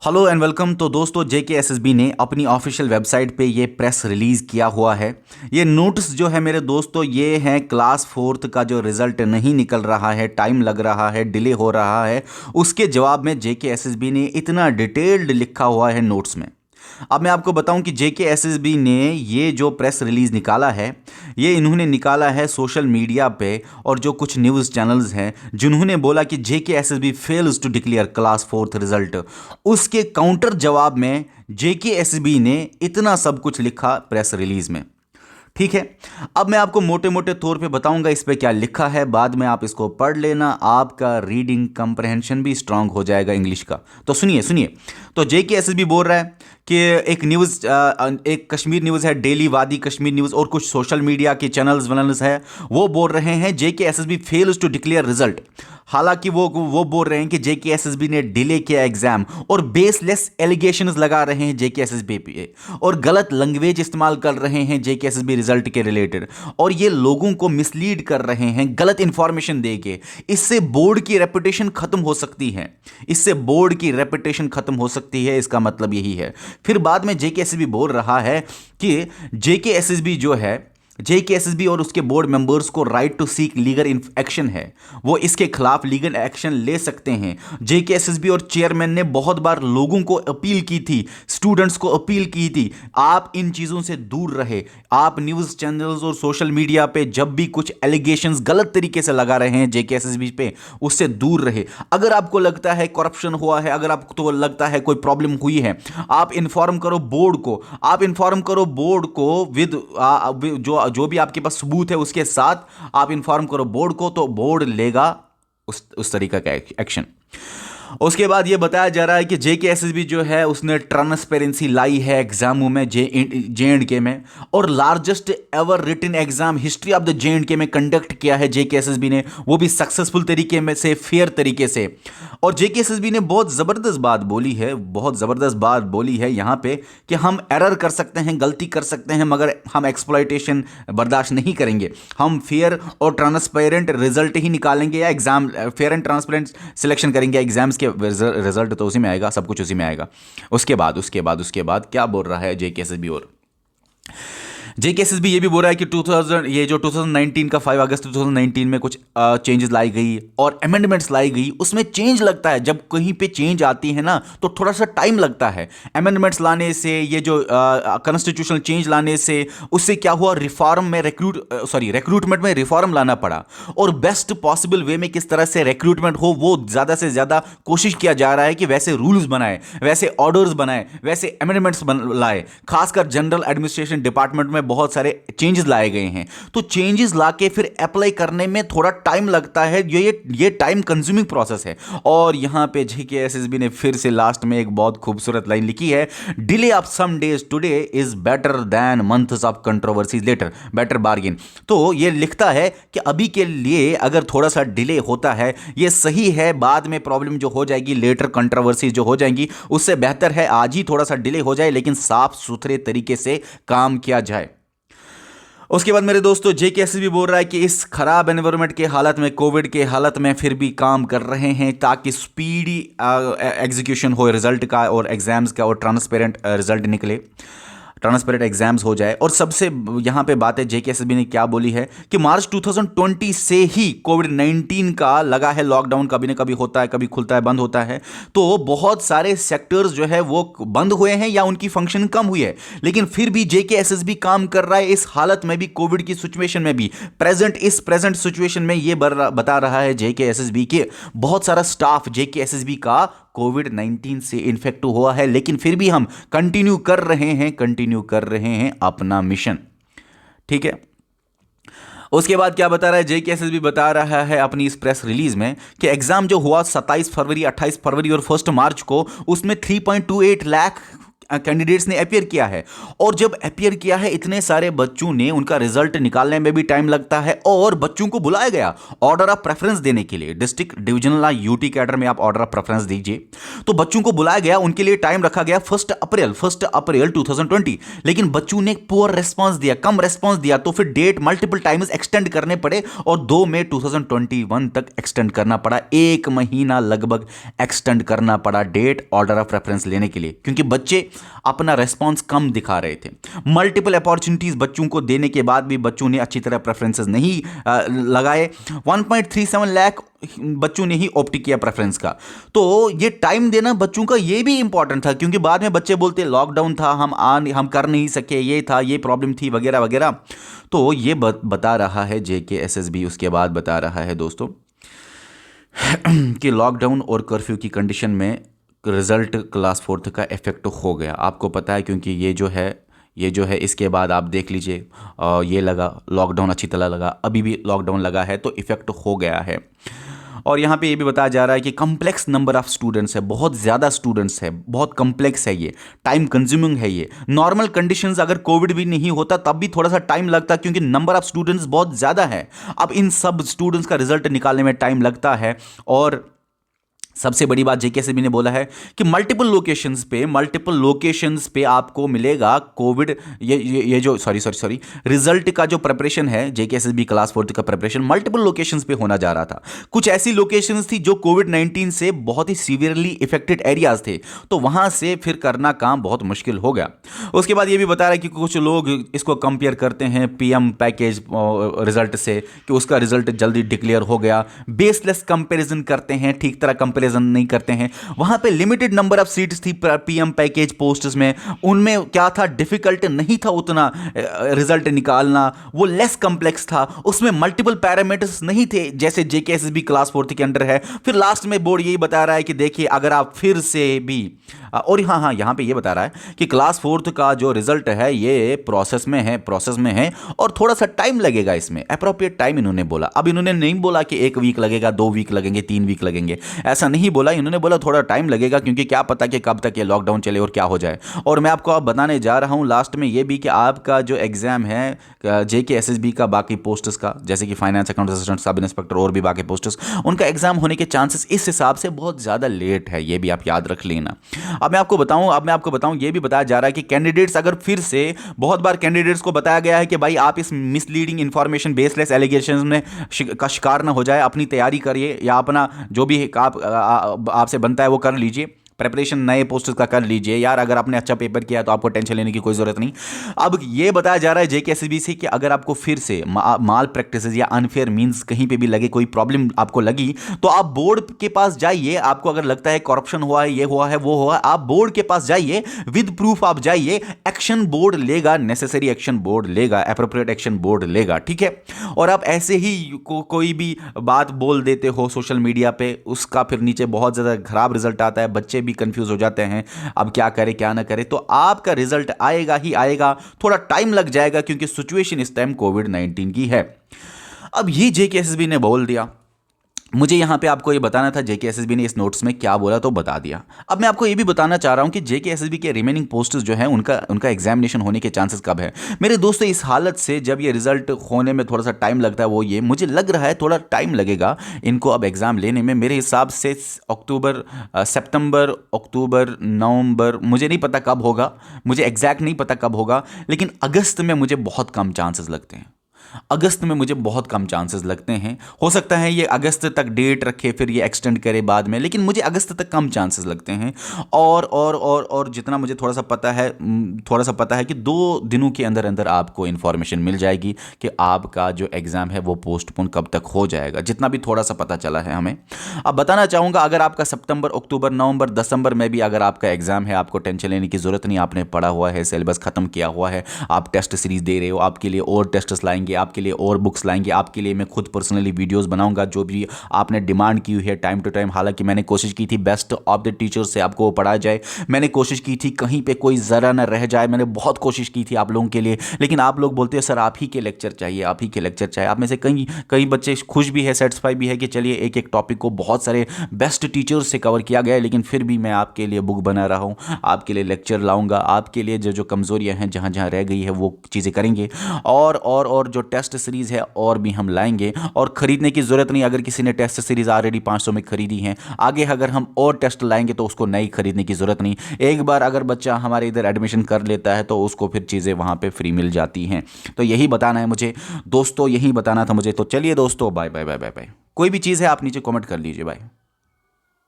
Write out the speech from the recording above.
Hello and welcome. तो दोस्तों, JKSSB ने अपनी ऑफिशियल वेबसाइट पे ये प्रेस रिलीज़ किया हुआ है। ये नोटिस जो है मेरे दोस्तों, ये है क्लास फोर्थ का जो रिज़ल्ट नहीं निकल रहा है, टाइम लग रहा है, डिले हो रहा है, उसके जवाब में जेकेएसएसबी ने इतना डिटेल्ड लिखा हुआ है नोट्स में। अब मैं आपको बताऊं कि जेकेएसएसबी ने ये जो प्रेस रिलीज़ निकाला है, ये इन्होंने निकाला है सोशल मीडिया पे, और जो कुछ न्यूज़ चैनल्स हैं जिन्होंने बोला कि JKSSB fails to declare class fourth result, उसके काउंटर जवाब में जेकेएसएसबी ने इतना सब कुछ लिखा प्रेस रिलीज़ में। ठीक है, अब मैं आपको मोटे मोटे तौर पे बताऊंगा इस पे क्या लिखा है, बाद में आप इसको पढ़ लेना, आपका रीडिंग कंप्रहेंशन भी स्ट्रांग हो जाएगा इंग्लिश का। तो सुनिए सुनिए। तो जेकेएसएसबी बोल रहा है कि एक न्यूज़, एक कश्मीर न्यूज़ है, डेली वादी कश्मीर न्यूज़, और कुछ सोशल मीडिया के चैनल्स वनल्स है, वो बोल रहे हैं JKSSB fails to declare result. हालांकि वो बोल रहे हैं कि जेकेएसएसबी ने डिले किया एग्जाम, और बेसलेस एलिगेशंस लगा रहे हैं जेकेएसएसबी पे, और गलत लैंग्वेज इस्तेमाल कर रहे हैं जेकेएसएसबी रिजल्ट के रिलेटेड, और ये लोगों को मिसलीड कर रहे हैं गलत इंफॉर्मेशन देके। इससे बोर्ड की रेपुटेशन खत्म हो सकती है, इससे बोर्ड की रेपुटेशन खत्म हो सकती है, इसका मतलब यही है। फिर बाद में जेकेएसएसबी बोल रहा है कि जेकेएसएसबी जो है, जेकेएसएसबी और उसके बोर्ड मेंबर्स को right to seek legal action है, वो इसके खिलाफ लीगल एक्शन ले सकते हैं। जेकेएसएसबी और चेयरमैन ने बहुत बार लोगों को अपील की थी, स्टूडेंट्स को अपील की थी, आप इन चीज़ों से दूर रहे। आप न्यूज़ चैनल्स और सोशल मीडिया पे जब भी कुछ एलिगेशंस गलत तरीके से लगा रहे हैं जेकेएसएसबी पे, उससे दूर रहे। अगर आपको लगता है करप्शन हुआ है, अगर आपको लगता है कोई प्रॉब्लम हुई है, आप इन्फॉर्म करो बोर्ड को, आप इन्फॉर्म करो बोर्ड को विद जो भी आपके पास सबूत है उसके साथ आप इन्फॉर्म करो बोर्ड को, तो बोर्ड लेगा उस तरीका का एक्शन। उसके बाद ये बताया जा रहा है कि जेकेएसएसबी जो है उसने ट्रांसपेरेंसी लाई है एग्जामों में, जे एंड के में, और largest ever written exam history of the J and K में कंडक्ट किया है जेकेएसएसबी ने, वो भी सक्सेसफुल तरीके में से, फेयर तरीके से। और जेकेएसएसबी ने बहुत ज़बरदस्त बात बोली है, बहुत ज़बरदस्त बात बोली है यहाँ पे कि हम एरर कर सकते हैं, गलती कर सकते हैं, मगर हम एक्सप्लॉयटेशन बर्दाश्त नहीं करेंगे। हम फेयर और ट्रांसपेरेंट रिजल्ट ही निकालेंगे, या exam fear and transparent selection करेंगे एग्जाम्स के रिजल्ट, तो उसी में आएगा, सब कुछ उसी में आएगा। उसके बाद क्या बोल रहा है जेकेएसएसबी, और जेकेएसएसबी ये भी बोल रहा है कि 2000 ये जो 2019 का 5 अगस्त 2019 में कुछ चेंजेस लाई गई और अमेंडमेंट्स लाई गई, उसमें चेंज लगता है। जब कहीं पे चेंज आती है ना, तो थोड़ा सा टाइम लगता है। अमेंडमेंट्स लाने से, ये जो कॉन्स्टिट्यूशनल चेंज लाने से, उससे क्या हुआ, रिक्रूटमेंट में रिफॉर्म लाना पड़ा, और बेस्ट पॉसिबल वे में किस तरह से रिक्रूटमेंट हो, वो ज़्यादा से ज़्यादा कोशिश किया जा रहा है कि वैसे रूल्स बनाए, वैसे ऑर्डर्स बनाए, वैसे अमेंडमेंट्स लाए। खासकर जनरल एडमिनिस्ट्रेशन डिपार्टमेंट में बहुत सारे चेंजेस लाए गए हैं, तो चेंजेस लाके फिर अप्लाई करने में थोड़ा टाइम लगता है। ये टाइम कंज्यूमिंग प्रोसेस है। और यहां पे जेकेएसएसबी ने फिर से लास्ट में एक बहुत खूबसूरत लाइन लिखी है, delay of some days today is better than months of controversies later, better bargain. तो ये लिखता है कि अभी के लिए अगर थोड़ा सा डिले होता है, ये सही है, बाद में प्रॉब्लम जो हो जाएगी, लेटर कंट्रोवर्सी जो हो जाएंगी, उससे बेहतर है आज ही थोड़ा सा डिले हो जाए, लेकिन साफ सुथरे तरीके से काम किया जाए। उसके बाद मेरे दोस्तों, जेकेएसएसबी बोल रहा है कि इस खराब एनवायरनमेंट के हालत में, कोविड के हालत में, फिर भी काम कर रहे हैं ताकि स्पीडी एग्जीक्यूशन हो रिजल्ट का और एग्जाम्स का, और ट्रांसपेरेंट रिजल्ट निकले, ट्रांसपेरेंट एग्जाम्स हो जाए। और सबसे यहाँ पे बात है, जेकेएसएसबी ने क्या बोली है कि मार्च 2020 से ही कोविड-19 का लगा है लॉकडाउन, कभी ना कभी होता है, कभी खुलता है, बंद होता है, तो बहुत सारे सेक्टर्स जो है वो बंद हुए हैं या उनकी फंक्शन कम हुई है, लेकिन फिर भी जेकेएसएसबी काम कर रहा है इस हालत में भी, कोविड की सिचुएशन में भी। इस प्रेजेंट सिचुएशन में ये बता रहा है जेकेएसएसबी के बहुत सारा स्टाफ जेकेएसएसबी का कोविड-19 से इन्फेक्ट हुआ है, लेकिन फिर भी हम कंटिन्यू कर रहे हैं अपना मिशन। ठीक है। उसके बाद क्या बता रहा है जेकेएसएसबी, बता रहा है अपनी इस प्रेस रिलीज में कि एग्जाम जो हुआ 27 फरवरी, 28 फरवरी और 1 मार्च को, उसमें 3.28 लाख कैंडिडेट्स ने अपियर किया है, और जब अपियर किया है इतने सारे बच्चों ने, उनका रिजल्ट निकालने में भी टाइम लगता है, और बच्चों को बुलाया गया ऑर्डर ऑफ प्रेफरेंस देने के लिए। डिस्ट्रिक्ट डिविजनल यूटी कैडर में आप ऑर्डर ऑफ प्रेफरेंस दीजिए, तो बच्चों को बुलाया गया, उनके लिए टाइम रखा गया 1 अप्रैल 2020, लेकिन बच्चों ने पुअर रेस्पॉन्स दिया, कम रेस्पॉन्स दिया, तो फिर डेट मल्टीपल टाइम्स एक्सटेंड करने पड़े और 2 मई 2021 तक एक्सटेंड करना पड़ा। 1 महीना लगभग एक्सटेंड करना पड़ा डेट ऑर्डर ऑफ प्रेफरेंस लेने के लिए, क्योंकि बच्चे अपना रेस्पॉन्स कम दिखा रहे थे। मल्टीपल अपॉर्चुनिटीज बच्चों को देने के बाद भी बच्चों ने अच्छी तरह प्रेफरेंसेस नहीं लगाए। 1.37 लाख बच्चों ने ही ऑप्ट किया प्रेफरेंस का। तो ये टाइम देना बच्चों का ये भी इंपॉर्टेंट था, क्योंकि बाद में बच्चे बोलते लॉकडाउन था, हम कर नहीं सके, ये था, ये प्रॉब्लम थी वगैरह वगैरह। तो ये बता रहा है JKSSB, उसके बाद बता रहा है दोस्तों कि लॉकडाउन और कर्फ्यू की कंडीशन में रिजल्ट क्लास 4th का इफेक्ट हो गया। आपको पता है, क्योंकि ये जो है इसके बाद आप देख लीजिए, ये लगा लॉकडाउन, अच्छी तरह लगा, अभी भी लॉकडाउन लगा है, तो इफेक्ट हो गया है। और यहाँ पे ये भी बताया जा रहा है कि कम्प्लेक्स नंबर ऑफ स्टूडेंट्स है, बहुत ज़्यादा स्टूडेंट्स है, बहुत कम्प्लेक्स है, ये टाइम कंज्यूमिंग है। ये नॉर्मल कंडीशंस अगर कोविड भी नहीं होता तब भी थोड़ा सा टाइम लगता, क्योंकि नंबर ऑफ स्टूडेंट्स बहुत ज़्यादा है। अब इन सब स्टूडेंट्स का रिजल्ट निकालने में टाइम लगता है। और सबसे बड़ी बात JKSSB ने बोला है कि मल्टीपल लोकेशंस पे आपको मिलेगा कोविड, ये जो सॉरी रिजल्ट का जो प्रिपरेशन है, JKSSB क्लास 4th का प्रिपरेशन मल्टीपल लोकेशंस पे होना जा रहा था। कुछ ऐसी लोकेशंस थी जो कोविड-19 से बहुत ही सीवियरली इफेक्टेड एरियाज थे, तो वहां से फिर करना काम बहुत मुश्किल हो गया। उसके बाद ये भी बता रहा है कि कुछ लोग इसको कंपेयर करते हैं PM पैकेज रिजल्ट से, कि उसका रिजल्ट जल्दी डिक्लेयर हो गया, बेसलेस कंपेरिजन करते हैं, ठीक तरह कंपेरिजन नहीं करते हैं। वहां पे लिमिटेड नंबर ऑफ सीट्स थी PM पैकेज पोस्ट्स में, उनमें क्या था, डिफिकल्ट नहीं था उतना रिजल्ट निकालना, वो लेस कॉम्प्लेक्स था, उसमें मल्टीपल पैरामीटर्स नहीं थे जैसे JKSSB क्लास 4th के अंडर है। फिर लास्ट में बोर्ड यही बता रहा है कि देखिए, अगर आप फिर से भी, और हाँ यहां पे ये बता रहा है कि क्लास 4th का जो रिजल्ट है ये प्रोसेस में है और थोड़ा सा टाइम लगेगा इसमें, अप्रोप्रिएट टाइम इन्होंने बोला। अब इन्होंने नहीं बोला कि 1 वीक लगेगा, 2 वीक लगेंगे, 3 वीक लगेंगे, ऐसा नहीं बोला। इन्होंने बोला थोड़ा टाइम लगेगा, क्योंकि क्या पता कि कब तक ये लॉकडाउन चले और क्या हो जाए। और मैं आपको अब बताने जा रहा हूं लास्ट में ये भी कि आपका जो एग्जाम है JKSSB का, बाकी पोस्ट्स का, जैसे कि finance, account assistant, sub inspector और भी बाकी पोस्ट्स, उनका एग्जाम होने के चांसेस इस हिसाब से बहुत ज़्यादा लेट है, ये भी आप याद रख लेना। अब मैं आपको बताऊं ये भी बताया जा रहा है कि कैंडिडेट्स, अगर फिर से, बहुत बार कैंडिडेट्स को बताया गया है कि भाई आप इस मिसलीडिंग इंफॉर्मेशन, बेसलेस एलिगेशंस में का शिकार ना हो जाए, अपनी तैयारी करिए, या अपना जो भी आपसे बनता है वो कर लीजिए, प्रिपरेशन नए पोस्टर्स का कर लीजिए यार। अगर आपने अच्छा पेपर किया तो आपको टेंशन लेने की कोई ज़रूरत नहीं। अब ये बताया जा रहा है JKSSB से कि अगर आपको फिर से माल प्रैक्टिसेस या अनफेयर मींस कहीं पे भी लगे, कोई प्रॉब्लम आपको लगी, तो आप बोर्ड के पास जाइए। आपको अगर लगता है करप्शन हुआ है, ये हुआ है, वो हुआ है, आप बोर्ड के पास जाइए, विद प्रूफ आप जाइए, एक्शन बोर्ड लेगा, नेसेसरी एक्शन बोर्ड लेगा, एप्रोप्रिएट एक्शन बोर्ड लेगा, ठीक है। और आप ऐसे ही कोई भी बात बोल देते हो सोशल मीडिया पे, उसका फिर नीचे बहुत ज़्यादा खराब रिजल्ट आता है, बच्चे भी कंफ्यूज हो जाते हैं, अब क्या करें क्या ना करें। तो आपका रिजल्ट आएगा ही आएगा, थोड़ा टाइम लग जाएगा, क्योंकि सिचुएशन इस टाइम कोविड-19 की है। अब ये JKSSB ने बोल दिया, मुझे यहाँ पे आपको ये बताना था JKSSB ने इस नोट्स में क्या बोला, तो बता दिया। अब मैं आपको ये भी बताना चाह रहा हूँ कि JKSSB के रिमेनिंग पोस्ट्स जो हैं उनका एग्जामिनेशन होने के चांसेस कब है। मेरे दोस्तों, इस हालत से जब ये रिजल्ट होने में थोड़ा सा टाइम लगता है, वो ये मुझे लग रहा है थोड़ा टाइम लगेगा इनको अब एग्ज़ाम लेने में। मेरे हिसाब से सितंबर, अक्टूबर, नवंबर, मुझे नहीं पता कब होगा, मुझे एग्जैक्ट नहीं पता कब होगा, लेकिन अगस्त में मुझे बहुत कम चांसेस लगते हैं। अगस्त में मुझे बहुत कम चांसेस लगते हैं। हो सकता है ये अगस्त तक डेट रखे, फिर ये एक्सटेंड करे बाद में, लेकिन मुझे अगस्त तक कम चांसेस लगते हैं। और जितना मुझे थोड़ा सा पता है कि 2 दिनों के अंदर अंदर आपको इन्फॉर्मेशन मिल जाएगी कि आपका जो एग्ज़ाम है वो पोस्टपोन कब तक हो जाएगा, जितना भी थोड़ा सा पता चला है हमें। अब बताना चाहूँगा, अगर आपका सितंबर, अक्टूबर, नवंबर, दिसंबर में भी अगर आपका एग्ज़ाम है, आपको टेंशन लेने की ज़रूरत नहीं। आपने पढ़ा हुआ है, सिलेबस ख़त्म किया हुआ है, आप टेस्ट सीरीज़ दे रहे हो, आपके लिए और टेस्ट्स लाएंगे, आपके लिए और बुक्स लाएंगे, आपके लिए मैं खुद पर्सनली वीडियोस बनाऊंगा जो भी आपने डिमांड की हुई है टाइम टू टाइम। हालांकि मैंने कोशिश की थी बेस्ट ऑफ द टीचर्स से आपको पढ़ाया जाए, मैंने कोशिश की थी कहीं पे कोई ज़रा ना रह जाए, मैंने बहुत कोशिश की थी आप लोगों के लिए, लेकिन आप लोग बोलते हैं सर आप ही के लेक्चर चाहिए, आप ही के लेक्चर चाहिए। आप में से कई कई बच्चे खुश भी है, सेटिस्फाई भी है कि चलिए एक एक टॉपिक को बहुत सारे बेस्ट टीचर्स से कवर किया गया है, लेकिन फिर भी मैं आपके लिए बुक बना रहा हूँ, आपके लिए लेक्चर लाऊंगा, आपके लिए जो जो कमज़ोरियाँ हैं जहाँ जहाँ रह गई है वो चीज़ें करेंगे। और जो टेस्ट सीरीज़ है और भी हम लाएंगे, और ख़रीदने की ज़रूरत नहीं। अगर किसी ने टेस्ट सीरीज़ ऑलरेडी 500 में खरीदी है, आगे अगर हम और टेस्ट लाएंगे तो उसको नई खरीदने की ज़रूरत नहीं। एक बार अगर बच्चा हमारे इधर एडमिशन कर लेता है तो उसको फिर चीज़ें वहाँ पे फ्री मिल जाती हैं। तो यही बताना है मुझे दोस्तों, यही बताना था मुझे। तो चलिए दोस्तों, bye bye bye bye bye. कोई भी चीज़ है आप नीचे कमेंट कर लीजिए, बाय।